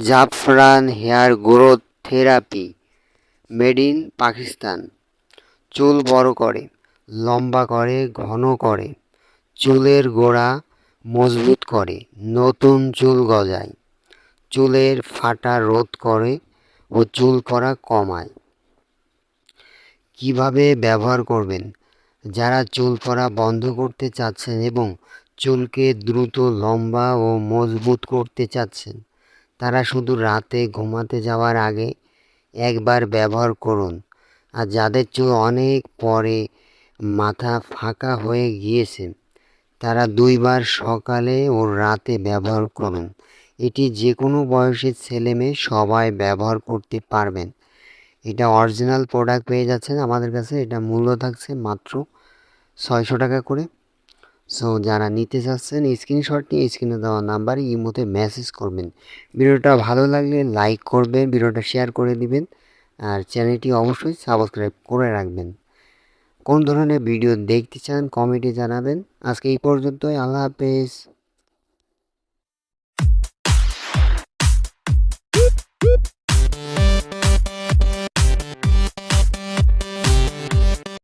জাফরান hair growth therapy made in Pakistan. চুল বড় করে, লম্বা করে, ঘন করে, চুলের গোড়া মজবুত করে, নতুন চুল গজায়, চুলের ফাটা রোধ করে ও চুল পড়া কমায়। কিভাবে ব্যবহার করবেন? যারা চুল পড়া বন্ধ করতে চাচ্ছেন এবং চুলকে দ্রুত লম্বা ও মজবুত করতে চাচ্ছেন, তারা শুধু রাতে ঘুমাতে যাওয়ার আগে একবার ব্যবহার করুন। আর যাদের চুল অনেক পরে মাথা ফাঁকা হয়ে গিয়েছে, তারা 2বার সকালে ও রাতে ব্যবহার করুন। এটি যে কোনো বয়সের ছেলে মেয়ে সবাই ব্যবহার করতে পারবেন। এটা অরিজিনাল প্রোডাক্ট পেয়ে যাচ্ছেন আমাদের কাছে। এটা মূল্য থাকছে মাত্র 600 টাকা করে। সো যারা নিতে চাচ্ছেন স্ক্রিনশট নিয়ে স্ক্রিনে দেওয়া নাম্বারে ইমোতে মেসেজ করবেন। ভিডিওটা ভালো লাগলে লাইক করবেন, ভিডিওটা শেয়ার করে দিবেন, আর চ্যানেলটি অবশ্যই সাবস্ক্রাইব করে রাখবেন। কোন ধরনের ভিডিও দেখতে চান কমেন্টে জানাবেন। আজকে এই পর্যন্তই। আল্লাহ হাফেজ।